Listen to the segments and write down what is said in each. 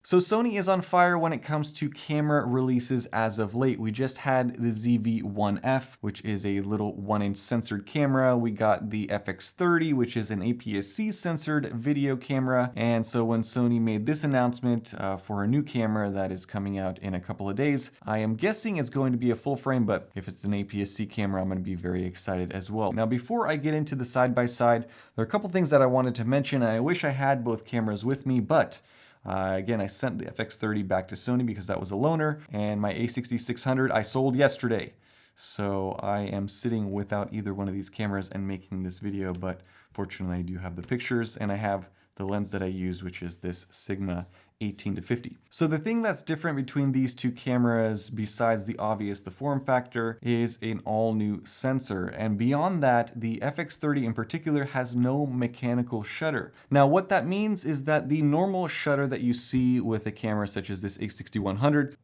So Sony is on fire when it comes to camera releases as of late. We just had the ZV-1F, which is a little 1-inch censored camera. We got the FX30, which is an APS-C censored video camera. And so when Sony made this announcement for a new camera that is coming out in a couple of days, I am guessing it's going to be a full frame, but if it's an APS-C camera, I'm going to be very excited as well. Now, before I get into the side-by-side, there are a couple things that I wanted to mention, and I wish I had both cameras with me, but again, I sent the FX30 back to Sony because that was a loaner, and my A6600 I sold yesterday. So I am sitting without either one of these cameras and making this video, but fortunately I do have the pictures, and I have the lens that I use, which is this Sigma 18-50. So the thing that's different between these two cameras, besides the obvious, the form factor, is an all-new sensor. And beyond that, the FX30 in particular has no mechanical shutter. Now, what that means is that the normal shutter that you see with a camera such as this A6100,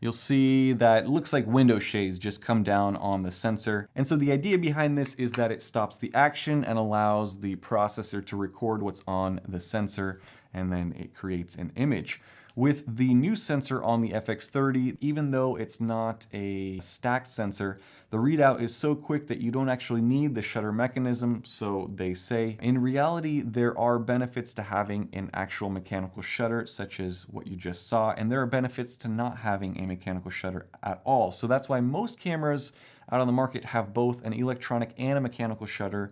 you'll see that it looks like window shades just come down on the sensor. And so the idea behind this is that it stops the action and allows the processor to record what's on the sensor, and then it creates an image. With the new sensor on the FX30, even though it's not a stacked sensor, the readout is so quick that you don't actually need the shutter mechanism, so they say. In reality, there are benefits to having an actual mechanical shutter, such as what you just saw, and there are benefits to not having a mechanical shutter at all. So that's why most cameras out on the market have both an electronic and a mechanical shutter.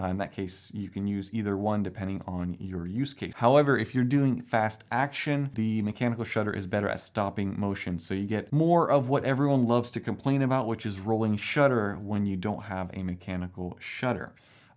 In that case, you can use either one depending on your use case. However, if you're doing fast action, the mechanical shutter is better at stopping motion. So you get more of what everyone loves to complain about, which is rolling shutter when you don't have a mechanical shutter.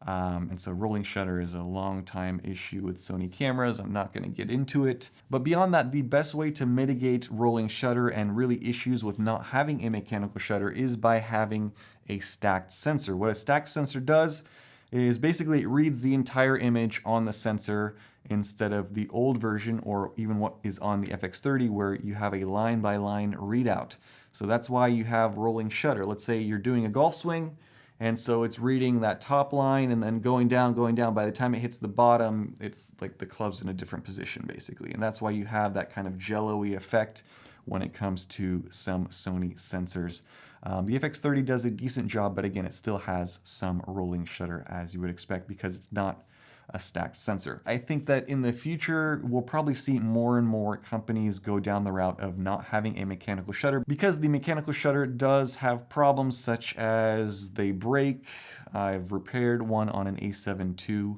And so rolling shutter is a long time issue with Sony cameras. I'm not going to get into it. But beyond that, the best way to mitigate rolling shutter and really issues with not having a mechanical shutter is by having a stacked sensor. What a stacked sensor does is basically it reads the entire image on the sensor instead of the old version, or even what is on the FX30, where you have a line-by-line readout. So that's why you have rolling shutter. Let's say you're doing a golf swing, and so it's reading that top line and then going down, going down. By the time it hits the bottom, it's like the club's in a different position, basically. And that's why you have that kind of jello-y effect when it comes to some Sony sensors. The FX30 does a decent job, but again, it still has some rolling shutter, as you would expect, because it's not a stacked sensor. I think that in the future, we'll probably see more and more companies go down the route of not having a mechanical shutter, because the mechanical shutter does have problems such as they break. I've repaired one on an A7 II.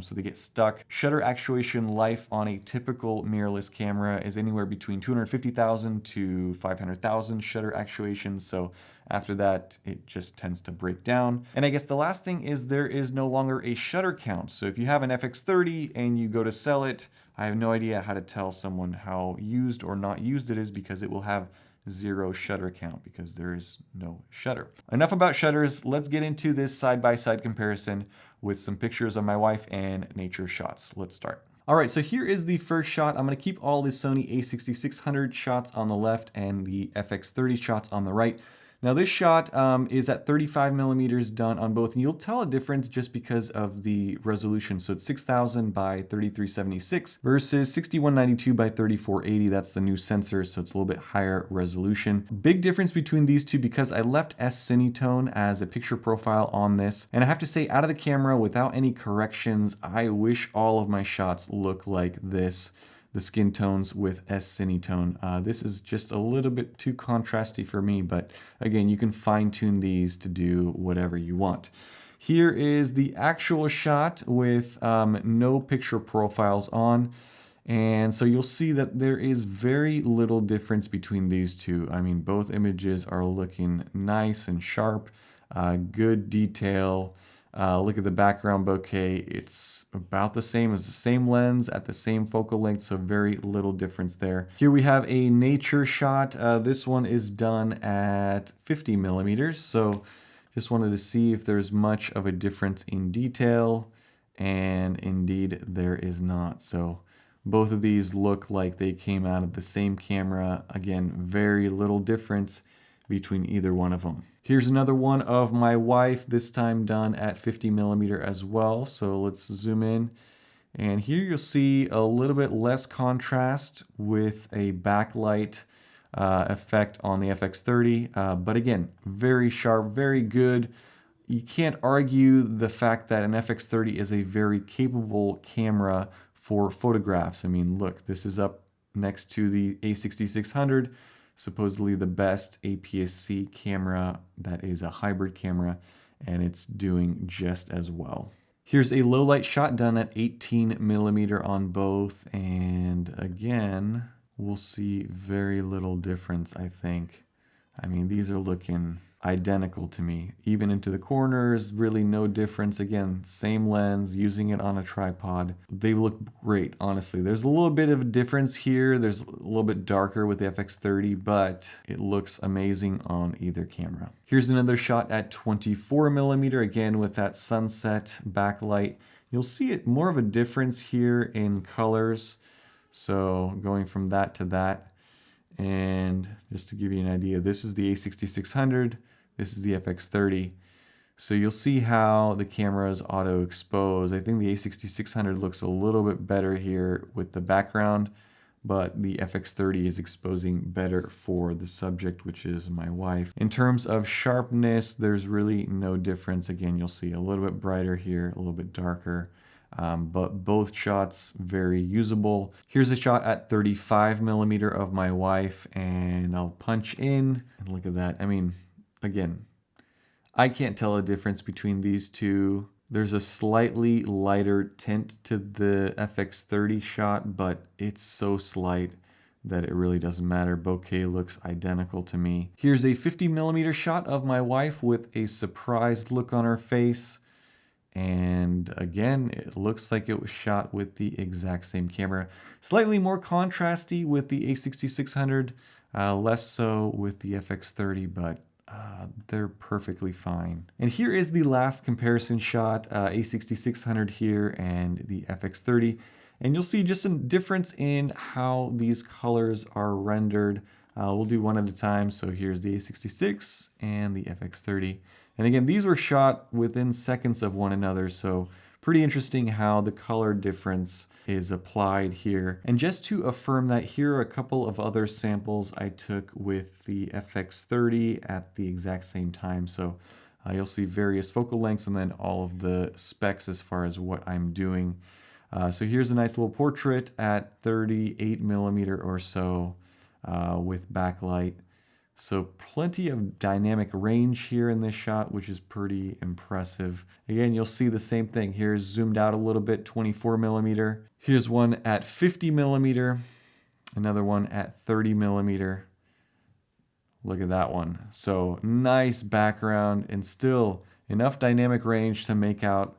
So they get stuck. Shutter actuation life on a typical mirrorless camera is anywhere between 250,000 to 500,000 shutter actuations. So after that, it just tends to break down. And I guess the last thing is there is no longer a shutter count. So if you have an FX30 and you go to sell it, I have no idea how to tell someone how used or not used it is, because it will have zero shutter count because there is no shutter. Enough about shutters. Let's get into this side-by-side comparison with some pictures of my wife and nature shots. Let's start. All right, so here is the first shot. I'm gonna keep all the Sony A6600 shots on the left and the FX30 shots on the right. Now this shot is at 35 millimeters done on both, and you'll tell a difference just because of the resolution. So it's 6000 by 3376 versus 6192 by 3480. That's the new sensor, so it's a little bit higher resolution. Big difference between these two because I left S-Cinetone as a picture profile on this. And I have to say, out of the camera, without any corrections, I wish all of my shots look like this. The skin tones with S-Cinetone. This is just a little bit too contrasty for me, but again, you can fine tune these to do whatever you want. Here is the actual shot with no picture profiles on. And so you'll see that there is very little difference between these two. I mean, both images are looking nice and sharp, good detail. Look at the background bokeh. It's about the same as the same lens at the same focal length, so very little difference there. Here we have a nature shot. This one is done at 50 millimeters, so just wanted to see if there's much of a difference in detail, and indeed there is not. So both of these look like they came out of the same camera. Again, very little difference between either one of them. Here's another one of my wife, this time done at 50 millimeter as well. So let's zoom in And here you'll see a little bit less contrast with a backlight effect on the FX30. But again, very sharp, very good. You can't argue the fact that an FX30 is a very capable camera for photographs. I mean, look, this is up next to the A6600, supposedly the best APS-C camera that is a hybrid camera, and it's doing just as well. Here's a low light shot done at 18mm on both, and again, we'll see very little difference, I think. I mean, these are looking identical to me. Even into the corners, really no difference. Again, same lens, using it on a tripod. They look great, honestly. There's a little bit of a difference here. There's a little bit darker with the FX30, but it looks amazing on either camera. Here's another shot at 24mm, again with that sunset backlight. You'll see it more of a difference here in colors. So going from that to that. And just to give you an idea, this is the A6600, this is the FX30. So you'll see how the camera is auto expose. I think the A6600 looks a little bit better here with the background, but the FX30 is exposing better for the subject, which is my wife. In terms of sharpness, there's really no difference. Again, you'll see a little bit brighter here, a little bit darker. But both shots very usable. Here's a shot at 35mm of my wife, and I'll punch in and look at that. I mean, again, I can't tell a difference between these two. There's a slightly lighter tint to the FX30 shot, but it's so slight that it really doesn't matter. Bokeh looks identical to me. Here's a 50mm shot of my wife with a surprised look on her face. And again, it looks like it was shot with the exact same camera. Slightly more contrasty with the A6600, less so with the FX30, but they're perfectly fine. And here is the last comparison shot, A6600 here and the FX30. And you'll see just a difference in how these colors are rendered. We'll do one at a time. So here's the A66 and the FX30. And again, these were shot within seconds of one another, so pretty interesting how the color difference is applied here. And just to affirm that, here are a couple of other samples I took with the FX30 at the exact same time. So you'll see various focal lengths and then all of the specs as far as what I'm doing. So here's a nice little portrait at 38mm or so with backlight. So plenty of dynamic range here in this shot, which is pretty impressive. Again, you'll see the same thing. Here's zoomed out a little bit, 24mm. Here's one at 50mm, another one at 30mm. Look at that one. So nice background and still enough dynamic range to make out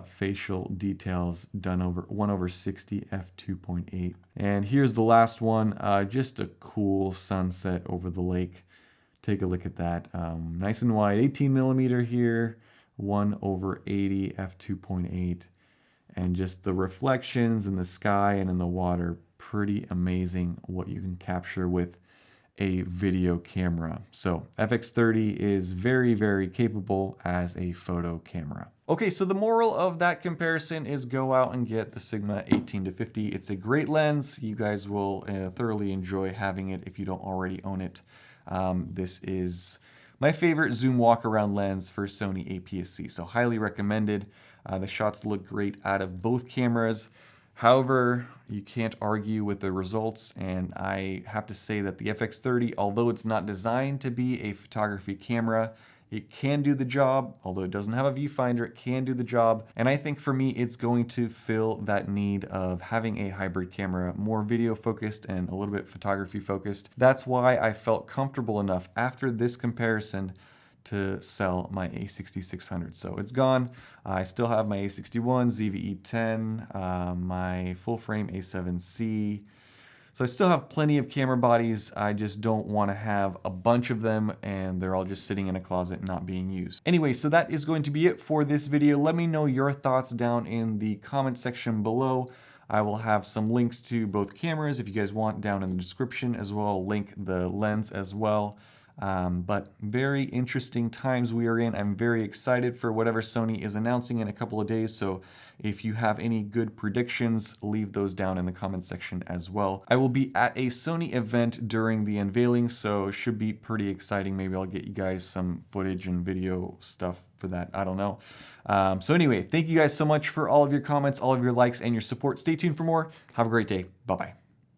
facial details done over 1/60 f2.8. And here's the last one, just a cool sunset over the lake. Take a look at that. Nice and wide, 18mm here, 1/80 f2.8. And just the reflections in the sky and in the water, pretty amazing what you can capture with a video camera. So FX30 is very, very capable as a photo camera. Okay, so the moral of that comparison is go out and get the Sigma 18-50. It's a great lens. You guys will thoroughly enjoy having it if you don't already own it. This is my favorite zoom walk-around lens for Sony APS-C, so highly recommended. The shots look great out of both cameras. However, you can't argue with the results, and I have to say that the FX30, although it's not designed to be a photography camera, it can do the job. Although it doesn't have a viewfinder, it can do the job. And I think for me, it's going to fill that need of having a hybrid camera, more video focused and a little bit photography focused. That's why I felt comfortable enough after this comparison to sell my A6600. So it's gone. I still have my A61, ZVE10, my full frame A7C. So I still have plenty of camera bodies. I just don't want to have a bunch of them and they're all just sitting in a closet not being used. Anyway, so that is going to be it for this video. Let me know your thoughts down in the comment section below. I will have some links to both cameras if you guys want down in the description as well. I'll link the lens as well. But very interesting times we are in. I'm very excited for whatever Sony is announcing in a couple of days. So if you have any good predictions, leave those down in the comment section as well. I will be at a Sony event during the unveiling, so it should be pretty exciting. Maybe I'll get you guys some footage and video stuff for that. I don't know. So anyway, thank you guys so much for all of your comments, all of your likes, and your support. Stay tuned for more. Have a great day. Bye-bye.